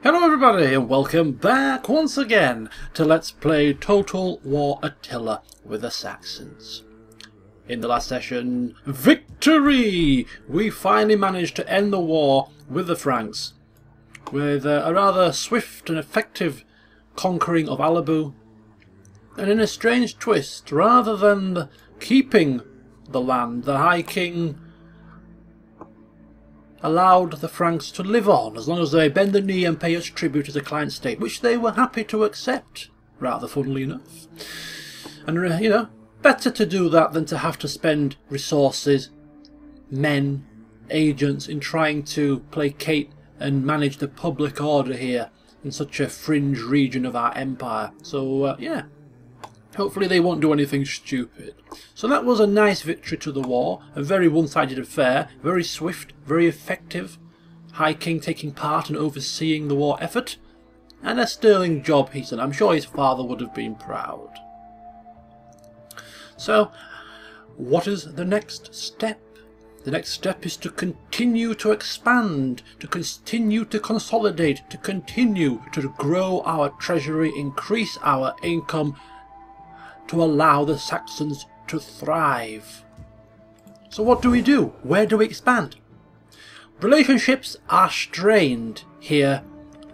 Hello everybody and welcome back once again to Let's Play Total War Attila with the Saxons. In the last session, victory! We finally managed to end the war with the Franks with a rather swift and effective conquering of Alabu, and in a strange twist, rather than keeping the land, the High King allowed the Franks to live on as long as they bend the knee and pay us tribute as a client state, which they were happy to accept, rather funnily enough. And, you know, better to do that than to have to spend resources, men, agents in trying to placate and manage the public order here in such a fringe region of our empire. So, yeah. Hopefully they won't do anything stupid. So that was a nice victory to the war, a very one-sided affair, very swift, very effective. High King taking part and overseeing the war effort, and a sterling job he's done. I'm sure his father would have been proud. So, what is the next step? The next step is to continue to expand, to continue to consolidate, to continue to grow our treasury, increase our income, to allow the Saxons to thrive. So what do we do? Where do we expand? Relationships are strained here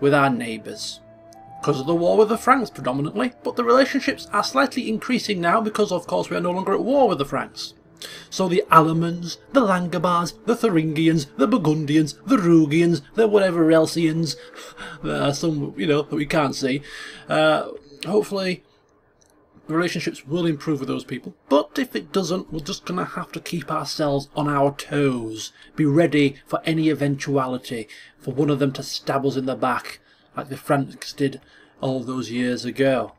with our neighbours, because of the war with the Franks predominantly, but the relationships are slightly increasing now because of course we are no longer at war with the Franks. So the Alamans, the Langobars, the Thuringians, the Burgundians, the Rugians, the whatever elseans, there are some, you know, that we can't see. Hopefully relationships will improve with those people, but if it doesn't, we're just going to have to keep ourselves on our toes, be ready for any eventuality, for one of them to stab us in the back like the Franks did all those years ago.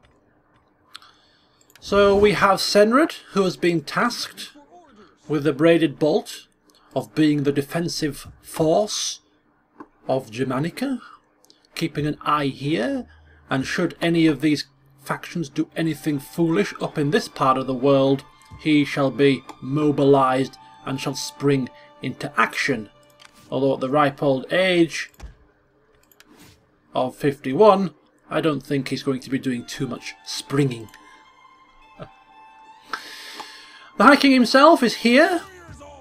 So we have Senred, who has been tasked with the braided bolt of being the defensive force of Germanica, keeping an eye here, and should any of these factions do anything foolish up in this part of the world, he shall be mobilized and shall spring into action. Although at the ripe old age of 51, I don't think he's going to be doing too much springing. The High King himself is here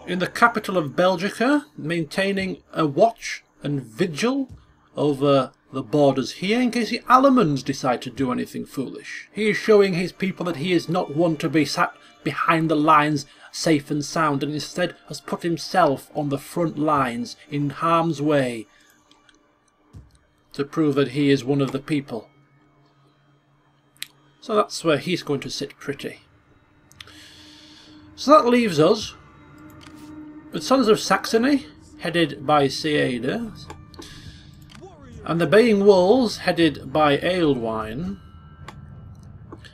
in the capital of Belgica, maintaining a watch and vigil over the borders here in case the Alamans decide to do anything foolish. He is showing his people that he is not one to be sat behind the lines safe and sound, and instead has put himself on the front lines in harm's way to prove that he is one of the people. So that's where he's going to sit pretty. So that leaves us with Sons of Saxony, headed by Seada, and the Baying Wolves, headed by Aeldwine,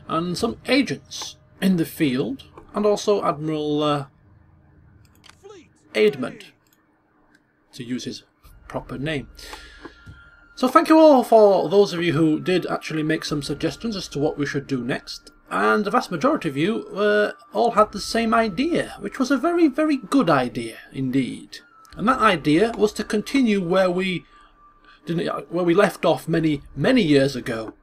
and some agents in the field, and also Admiral Aedmund, to use his proper name. So thank you all for those of you who did actually make some suggestions as to what we should do next, and the vast majority of you all had the same idea, which was a very, very good idea indeed. And that idea was to continue where we left off many years ago.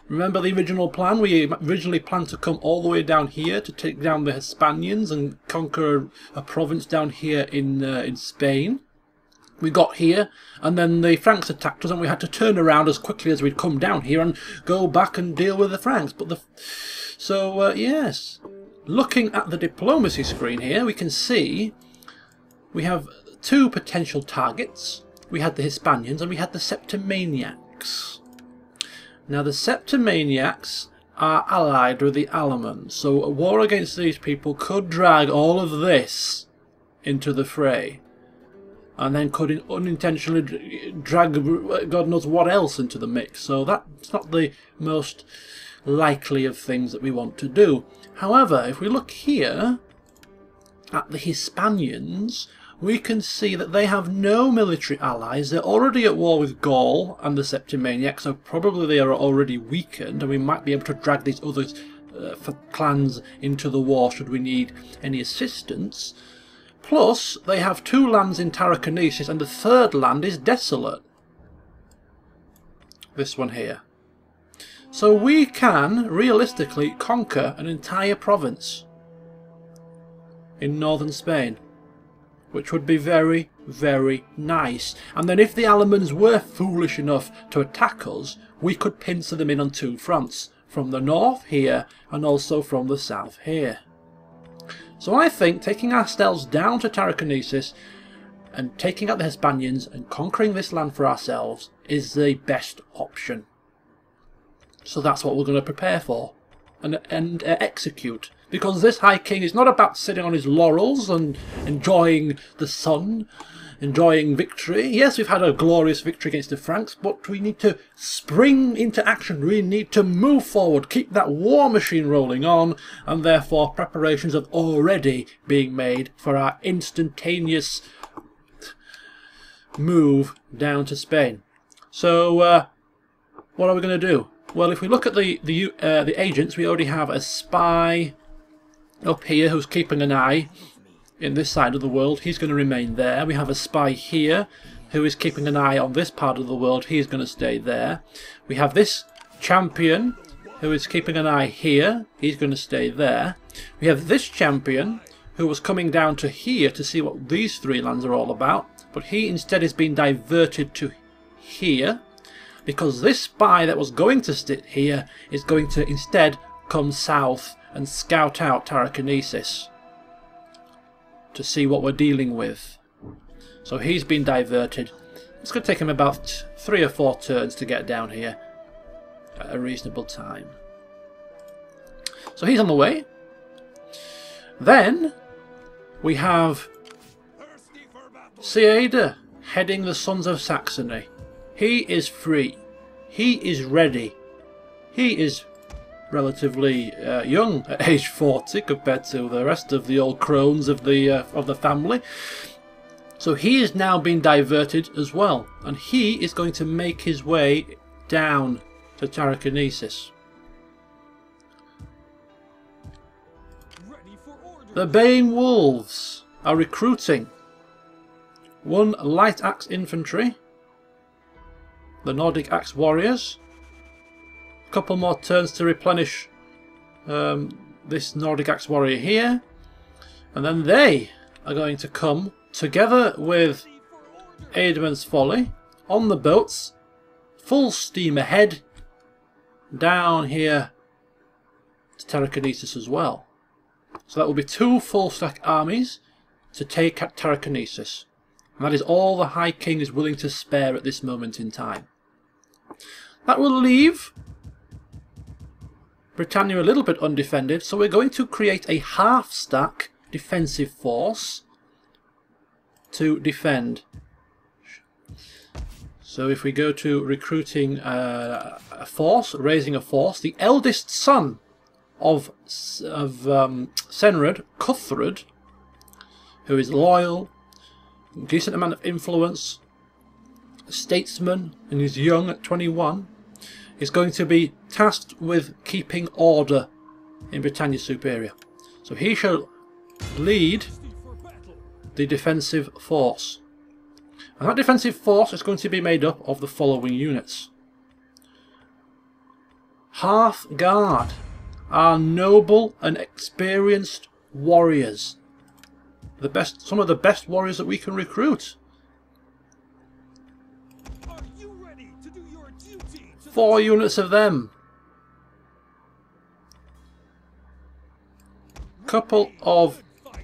Remember the original plan? We originally planned to come all the way down here to take down the Hispanians and conquer a province down here in Spain. We got here, and then the Franks attacked us, and we had to turn around as quickly as we'd come down here and go back and deal with the Franks. But yes, looking at the diplomacy screen here, we can see we have two potential targets. We had the Hispanians and we had the Septimaniacs. Now the Septimaniacs are allied with the Alamans, so a war against these people could drag all of this into the fray, and then could unintentionally drag God knows what else into the mix. So that's not the most likely of things that we want to do. However, if we look here at the Hispanians, we can see that they have no military allies. They're already at war with Gaul and the Septimaniacs, so probably they are already weakened, and we might be able to drag these other clans into the war should we need any assistance. Plus, they have 2 lands in Tarraconensis, and the 3rd land is desolate. This one here. So we can, realistically, conquer an entire province in northern Spain, which would be very, very nice. And then if the Alemans were foolish enough to attack us, we could pincer them in on 2 fronts, from the north here, and also from the south here. So I think taking ourselves down to Tarraconensis and taking out the Hispanians and conquering this land for ourselves is the best option. So that's what we're going to prepare for and execute. Because this High King is not about sitting on his laurels and enjoying the sun, enjoying victory. Yes, we've had a glorious victory against the Franks, but we need to spring into action. We need to move forward, keep that war machine rolling on, and therefore preparations have already been made for our instantaneous move down to Spain. So, what are we going to do? Well, if we look at the agents, we already have a spy up here who's keeping an eye in this side of the world. He's going to remain there. We have a spy here who is keeping an eye on this part of the world. He's going to stay there. We have this champion who is keeping an eye here. He's going to stay there. We have this champion who was coming down to here to see what these 3 lands are all about, but he instead has been diverted to here because this spy that was going to sit here is going to instead come south and scout out Tarraconensis to see what we're dealing with. So he's been diverted. It's going to take him about 3 or 4 turns to get down here at a reasonable time. So he's on the way. Then we have Ceadda heading the Sons of Saxony. He is free. He is ready. He is relatively young at age 40 compared to the rest of the old crones of the family. So he is now being diverted as well, and he is going to make his way down to Tarraconensis. The Bane Wolves are recruiting 1 light axe infantry, the Nordic axe warriors. A couple more turns to replenish this Nordic axe warrior here, and then they are going to come together with Eadman's Folly on the boats, full steam ahead down here to Tarraconensis as well. So that will be 2 full stack armies to take at Tarraconensis, and that is all the High King is willing to spare at this moment in time. That will leave Britannia a little bit undefended, so we're going to create a half-stack defensive force to defend. So if we go to recruiting a force, raising a force, the eldest son of Senred, Cuthred, who is loyal, decent amount of influence, a statesman, and is young at 21, is going to be tasked with keeping order in Britannia Superior. So he shall lead the defensive force. And that defensive force is going to be made up of the following units. Half Guard are noble and experienced warriors. Some of the best warriors that we can recruit. 4 units of them. Couple of, I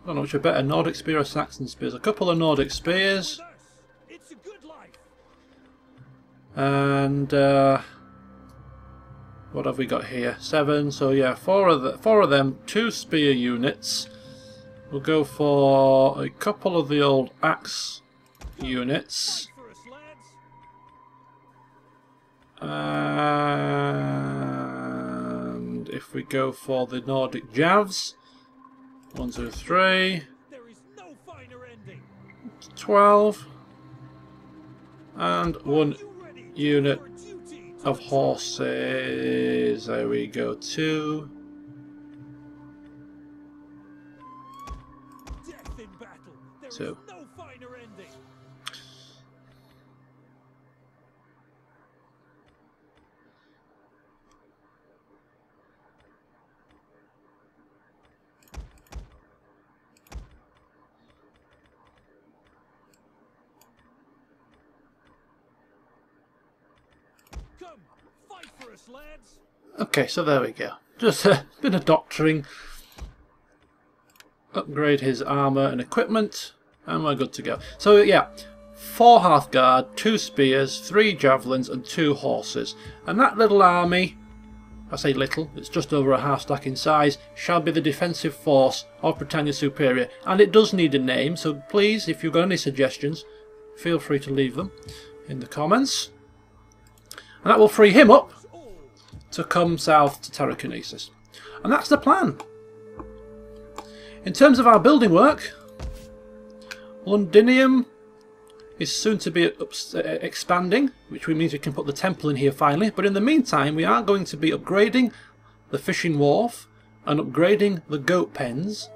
don't know which are better, Nordic Spear or Saxon Spears. A couple of Nordic Spears. And what have we got here? 7. So yeah, 4 of them. 2 spear units. We'll go for a couple of the old axe units. And if we go for the Nordic Javs, 1, 2, 3, 12, and 1 unit of horses. There we go, 2. So. Okay, so there we go. Just a bit of doctoring. Upgrade his armour and equipment, and we're good to go. So yeah, 4 Hearthguard, 2 spears, 3 javelins and 2 horses. And that little army, I say little, it's just over a half stack in size, shall be the defensive force of Britannia Superior. And it does need a name, so please, if you've got any suggestions, feel free to leave them in the comments. And that will free him up to come south to Telekinesis. And that's the plan. In terms of our building work, Londinium is soon to be expanding, which means we can put the temple in here finally. But in the meantime, we are going to be upgrading the fishing wharf and upgrading the goat pens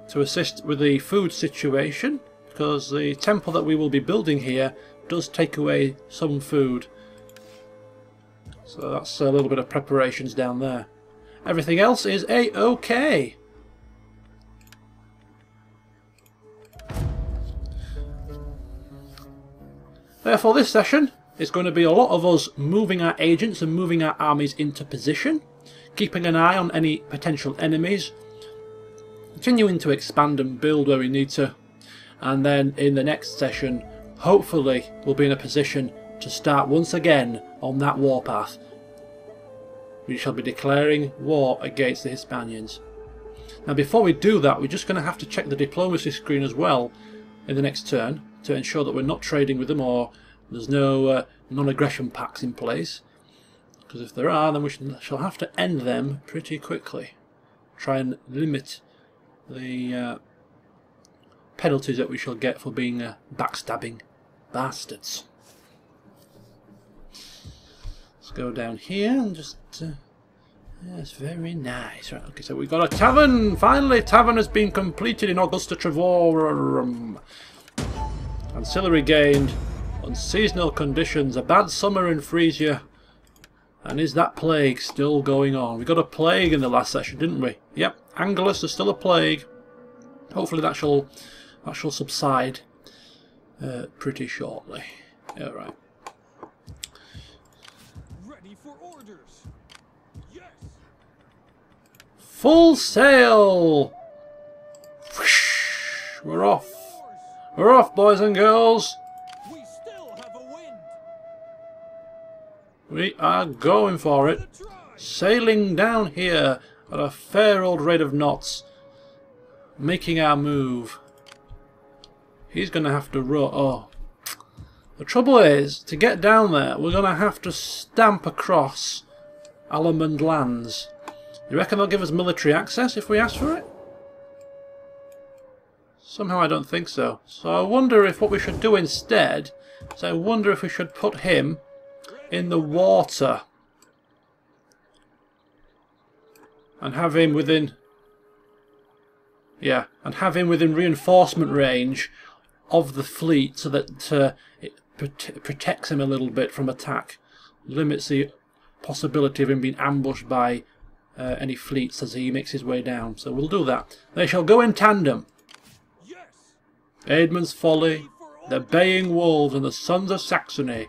to assist with the food situation, because the temple that we will be building here does take away some food. So that's a little bit of preparations down there. Everything else is a-okay. Therefore this session is going to be a lot of us moving our agents and moving our armies into position, keeping an eye on any potential enemies, continuing to expand and build where we need to, and then in the next session hopefully we'll be in a position to start once again on that warpath. We shall be declaring war against the Hispanians. Now before we do that, we're just going to have to check the diplomacy screen as well in the next turn to ensure that we're not trading with them or there's no non-aggression pacts in place. Because if there are, then we shall have to end them pretty quickly. Try and limit the penalties that we shall get for being backstabbing bastards. Let's go down here and just... yes, very nice. Right, okay, so we've got a tavern! Finally, tavern has been completed in Augusta Trevorum. Ancillary gained. Unseasonal conditions. A bad summer in Frisia. And is that plague still going on? We got a plague in the last session, didn't we? Yep, Angelus is still a plague. Hopefully that shall subside pretty shortly. Yeah, right. Full sail! We're off. We're off, boys and girls. We still have a wind. We are going for it. Sailing down here at a fair old rate of knots. Making our move. He's going to have to row. Oh. The trouble is, to get down there, we're going to have to stamp across Allemand lands. You reckon they'll give us military access if we ask for it? Somehow I don't think so. So I wonder if what we should do instead is I wonder if we should put him in the water. And have him within... yeah, and have him within reinforcement range of the fleet so that it protects him a little bit from attack. Limits the possibility of him being ambushed by any fleets as he makes his way down. So we'll do that. They shall go in tandem. Yes. Aedmund's Folly, the Baying Wolves, and the Sons of Saxony,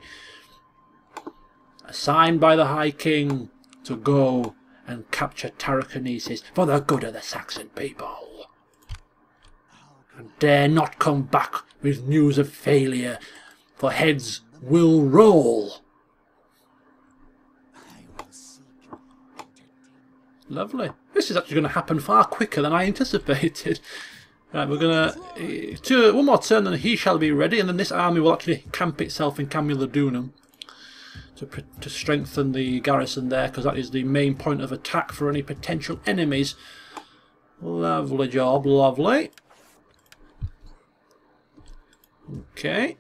assigned by the High King to go and capture Telekinesis for the good of the Saxon people. And dare not come back with news of failure, for heads will roll. Lovely. This is actually going to happen far quicker than I anticipated. Right, we're going to... one more turn and he shall be ready, and then this army will actually camp itself in Camulodunum to strengthen the garrison there, because that is the main point of attack for any potential enemies. Lovely job, lovely. Okay.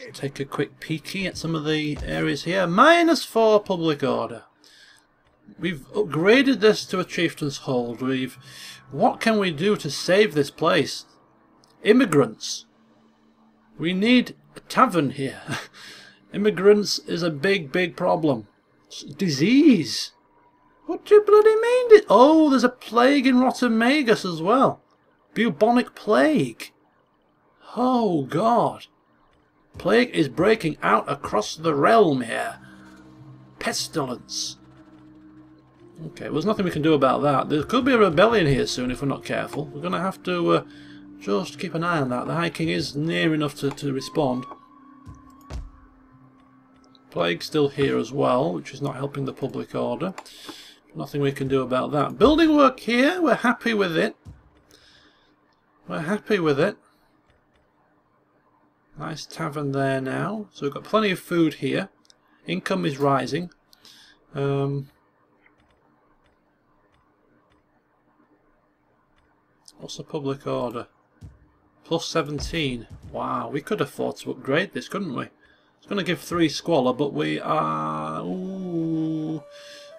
Let's take a quick peeky at some of the areas here. -4 public order. we've upgraded this to a chieftain's hold. What can we do to save this place? Immigrants. We need a tavern here. Immigrants is a big problem. Disease. What do you bloody mean? Oh, there's a plague in Rotamagus as well. Bubonic plague. Oh God. Plague is breaking out across the realm here. Pestilence. Okay, well, there's nothing we can do about that. There could be a rebellion here soon if we're not careful. We're going to have to just keep an eye on that. The High King is near enough to respond. Plague's still here as well, which is not helping the public order. Nothing we can do about that. Building work here, we're happy with it. We're happy with it. Nice tavern there now. So we've got plenty of food here. Income is rising. What's the public order? Plus 17. Wow, we could afford to upgrade this, couldn't we? It's going to give 3 squalor, but we are... Ooh.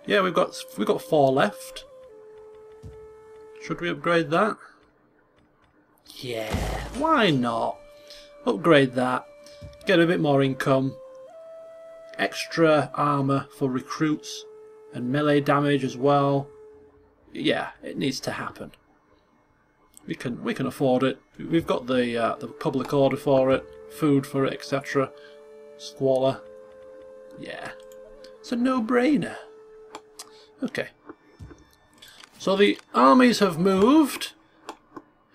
Yeah, we've got 4 left. Should we upgrade that? Yeah, why not? Upgrade that. Get a bit more income. Extra armour for recruits and melee damage as well. Yeah, it needs to happen. We can afford it. We've got the public order for it, food for it, etc. Squalor. Yeah, it's a no-brainer. Okay. So the armies have moved.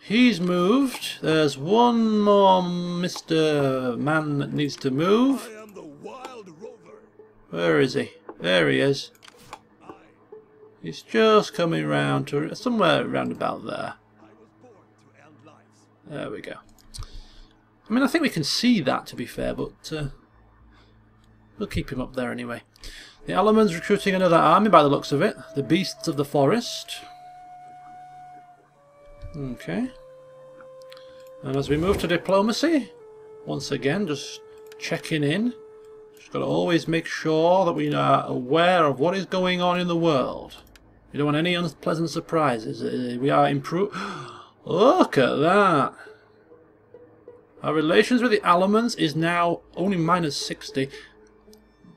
He's moved. There's one more Mr. Man that needs to move. I am the wild rover. Where is he? There he is. He's just coming round to somewhere round about there. I was born to end lives. There we go. I mean, I think we can see that, to be fair, but we'll keep him up there anyway. The Allemans recruiting another army by the looks of it. The Beasts of the Forest. Okay. And as we move to diplomacy, once again, just checking in. Just got to always make sure that we are aware of what is going on in the world. We don't want any unpleasant surprises. We are improved. Look at that. Our relations with the Allemans is now only -60.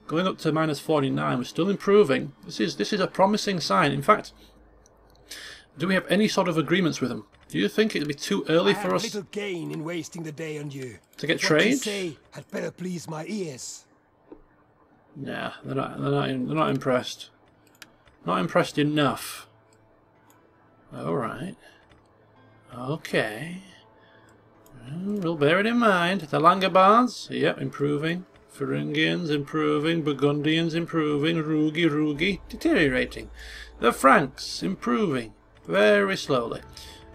Going up to -49. We're still improving. This is a promising sign. In fact, do we have any sort of agreements with them? Do you think it'd be too early for us little gain in wasting the day on you. to get What you trade? say had better please my ears. Nah, they're not impressed. Not impressed enough. All right. Okay. We'll bear it in mind. The Langobards, yep, improving. Thuringians improving. Burgundians improving. Rugi deteriorating. The Franks improving. Very slowly.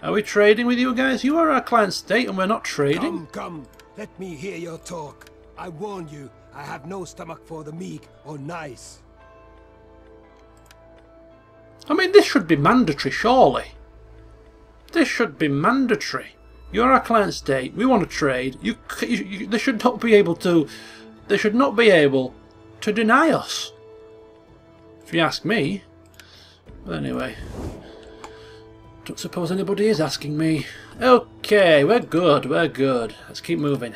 Are we trading with you guys? You are our client state and we're not trading? Come, let me hear your talk. I warn you, I have no stomach for the meek or nice. I mean, this should be mandatory, surely. This should be mandatory. You're our client state. We want to trade. They should not be able to. They should not be able to deny us. If you ask me. But anyway, don't suppose anybody is asking me. Okay, we're good. We're good. Let's keep moving.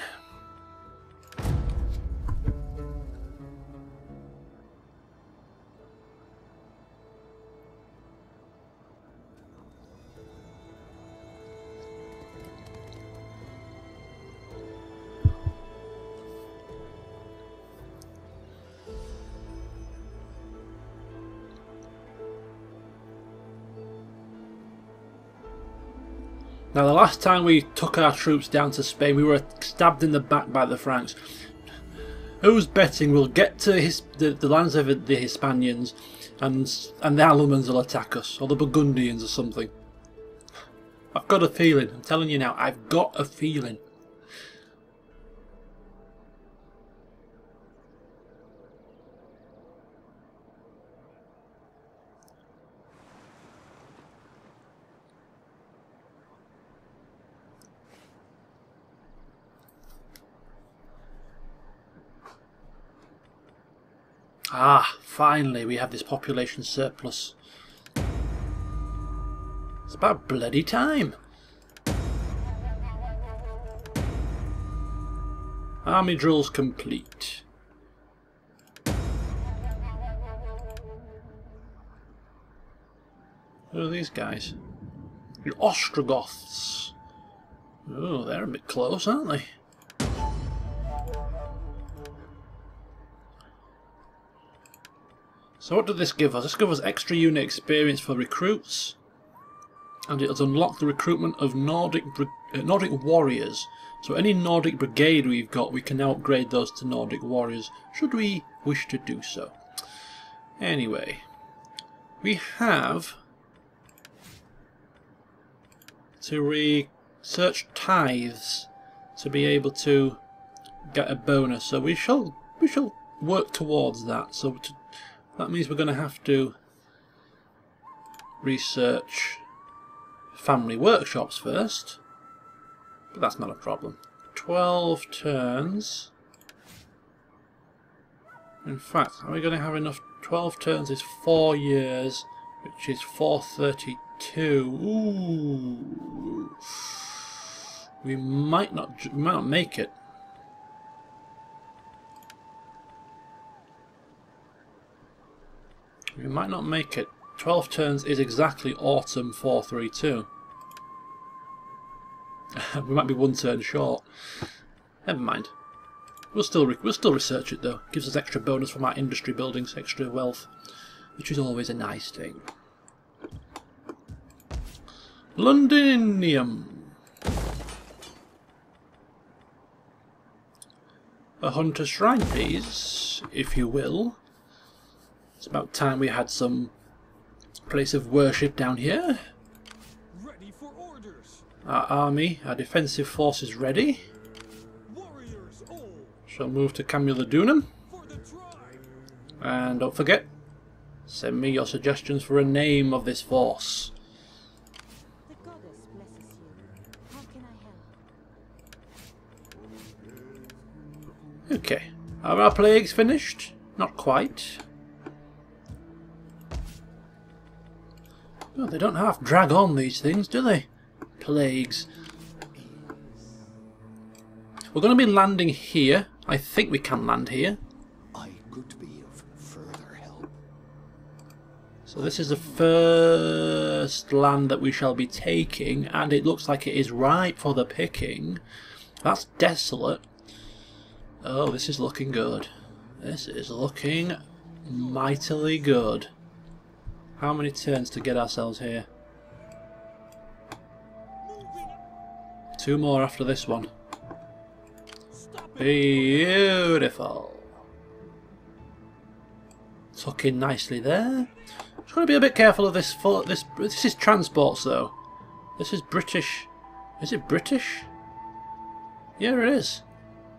Now, the last time we took our troops down to Spain, we were stabbed in the back by the Franks. Who's betting we'll get to the lands of the Hispanians and the Allemans will attack us, or the Burgundians or something? I've got a feeling. I'm telling you now, I've got a feeling. Ah, finally we have this population surplus. It's about bloody time. Army drills complete. Who are these guys? The Ostrogoths. Oh, they're a bit close, aren't they? So what did this give us? This gives us extra unit experience for recruits, and it has unlocked the recruitment of Nordic warriors. So any Nordic brigade we've got, we can now upgrade those to Nordic warriors, should we wish to do so. Anyway, we have to research tithes to be able to get a bonus. So we shall work towards that. So that means we're going to have to research family workshops first, but that's not a problem. 12 turns. In fact, are we going to have enough? 12 turns is 4 years, which is 432. Ooh, we might not make it. We might not make it. 12 turns is exactly autumn 432. We might be 1 turn short. Never mind. We'll still research it though. Gives us extra bonus from our industry buildings, extra wealth, which is always a nice thing. Londinium. A hunter shrine, please, if you will. It's about time we had some place of worship down here. Ready for orders. Our army, our defensive forces ready. Warriors all. Shall move to Camulodunum. For the tribe. And don't forget, send me your suggestions for a name of this force. The goddess blesses you. How can I help? Okay, are our plagues finished? Not quite. Oh, they don't half drag on these things, do they? Plagues. We're going to be landing here. I think we can land here. I could be of further help. So this is the first land that we shall be taking, and it looks like it is ripe for the picking. That's desolate. Oh, this is looking good. This is looking mightily good. How many turns to get ourselves here? 2 more after this one. Beautiful. Tuck in nicely there. Just got to be a bit careful of this. This is transports though. This is British. Is it British? Yeah, it is.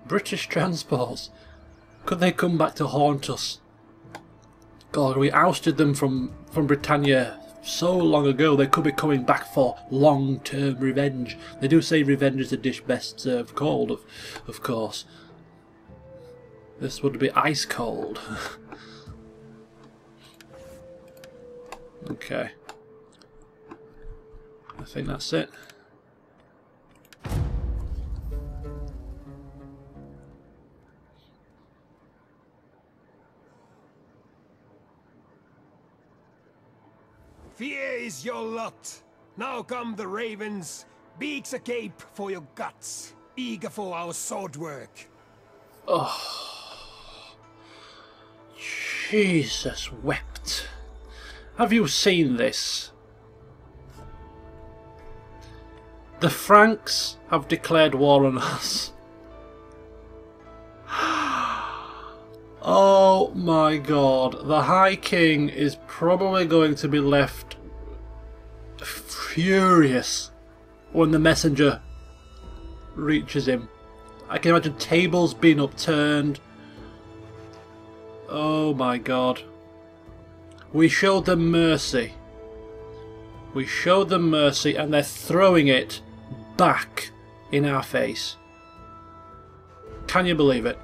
British transports. Could they come back to haunt us? God, we ousted them from Britannia so long ago. They could be coming back for long-term revenge. They do say revenge is a dish best served cold, of course. This would be ice cold. Okay. I think that's it. Fear is your lot. Now come the ravens, beaks agape for your guts, eager for our sword work. Oh, Jesus wept. Have you seen this? The Franks have declared war on us. Oh my god, the High King is probably going to be left furious when the messenger reaches him. I can imagine tables being upturned. Oh my god. We showed them mercy. We showed them mercy and they're throwing it back in our face. Can you believe it?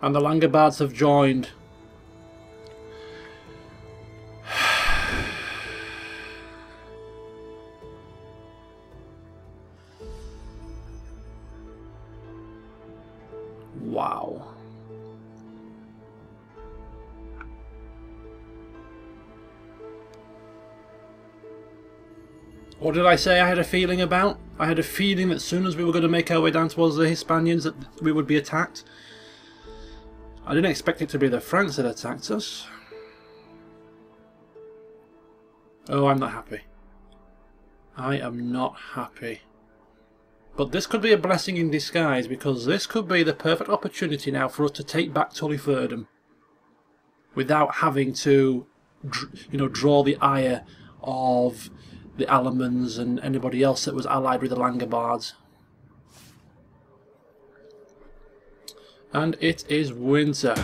And the Langobards have joined. Wow. What did I say I had a feeling about? I had a feeling that as soon as we were going to make our way down towards the Hispanians that we would be attacked. I didn't expect it to be the Franks that attacked us. Oh, I'm not happy. I am not happy. But this could be a blessing in disguise, because this could be the perfect opportunity now for us to take back Tullyferdom without having to, you know, draw the ire of the Alamans and anybody else that was allied with the Langobards. And it is winter.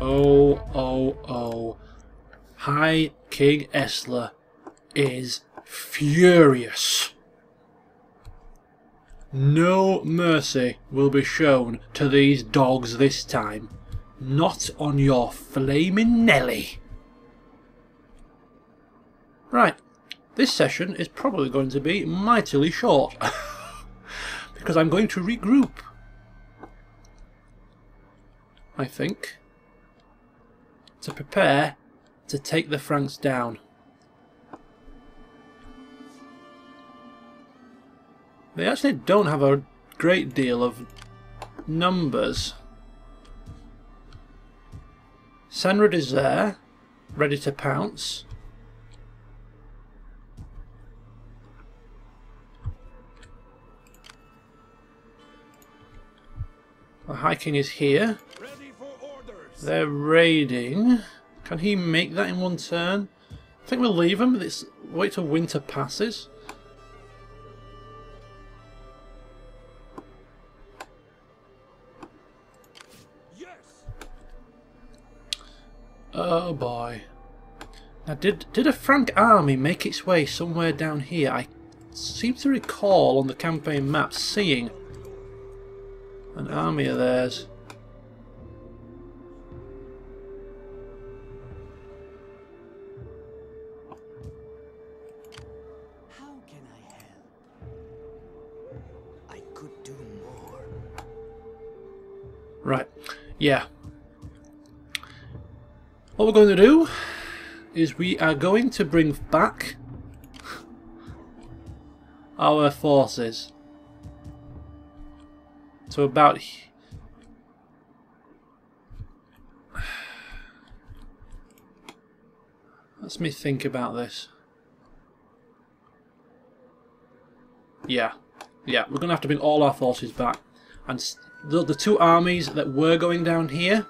Oh, oh, oh. High King Attila is furious. No mercy will be shown to these dogs this time. Not on your flaming Nelly. Right, this session is probably going to be mightily short. Because I'm going to regroup. I think. To prepare to take the Franks down. They actually don't have a great deal of numbers. Senrad is there, ready to pounce. The High King is here. Ready for orders. They're raiding. Can he make that in one turn? I think we'll leave him. Let's wait till winter passes. Yes. Oh boy. Now did a Frank army make its way somewhere down here? I seem to recall on the campaign map seeing an army of theirs. How can I help? I could do more. Right, yeah. What we're going to do is we are going to bring back our forces to about let me think about this. Yeah, we're going to have to bring all our forces back, and the two armies that were going down here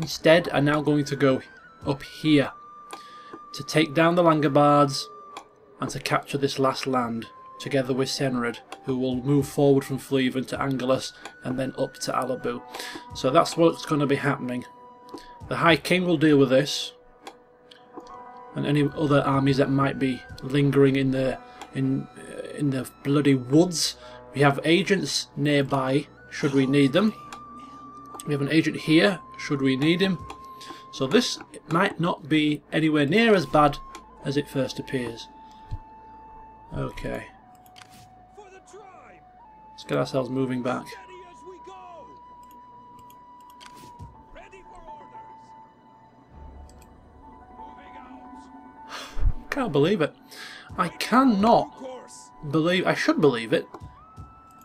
instead are now going to go up here to take down the Langobards and to capture this last land together with Senrad, who will move forward from Fleven to Angelus and then up to Alabu. So that's what's going to be happening. The High King will deal with this, and any other armies that might be lingering in the bloody woods. We have agents nearby should we need them. We have an agent here should we need him. So this might not be anywhere near as bad as it first appears. Okay. For the tribe. Let's get ourselves moving back. Ready as we go. Ready for orders. Moving out. Can't believe it. I cannot Course. believe. I should believe it.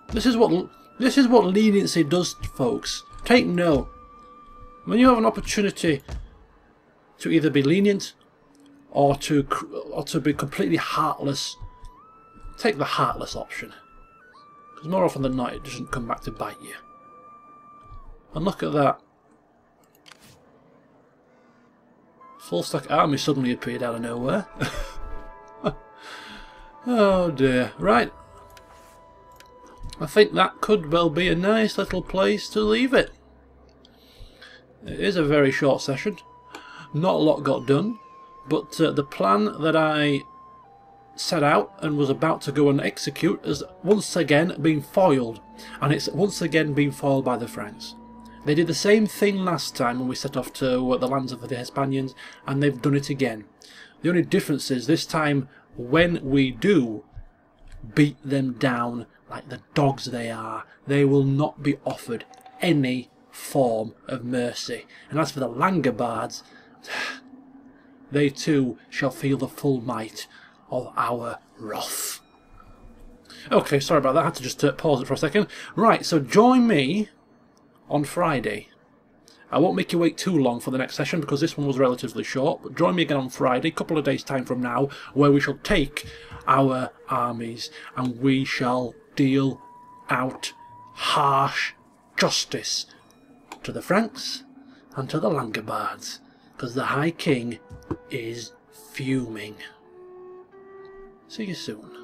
This is what leniency does, folks. Take note. When you have an opportunity to either be lenient or to be completely heartless, take the heartless option. Because more often than not, it doesn't come back to bite you. And look at that. Full stack army suddenly appeared out of nowhere. Oh dear. Right. I think that could well be a nice little place to leave it. It is a very short session. Not a lot got done. But the plan that I set out and was about to go and execute has once again been foiled, and it's once again been foiled by the Franks. They did the same thing last time when we set off to the lands of the Hispanians, and they've done it again. The only difference is this time, when we do beat them down like the dogs they are, they will not be offered any form of mercy. And as for the Langobards, they too shall feel the full might of our wrath. Okay, sorry about that, I had to just pause it for a second. Right, so join me on Friday. I won't make you wait too long for the next session because this one was relatively short, but join me again on Friday, a couple of days' time from now, where we shall take our armies and we shall deal out harsh justice to the Franks and to the Langobards, because the High King is fuming. See you soon.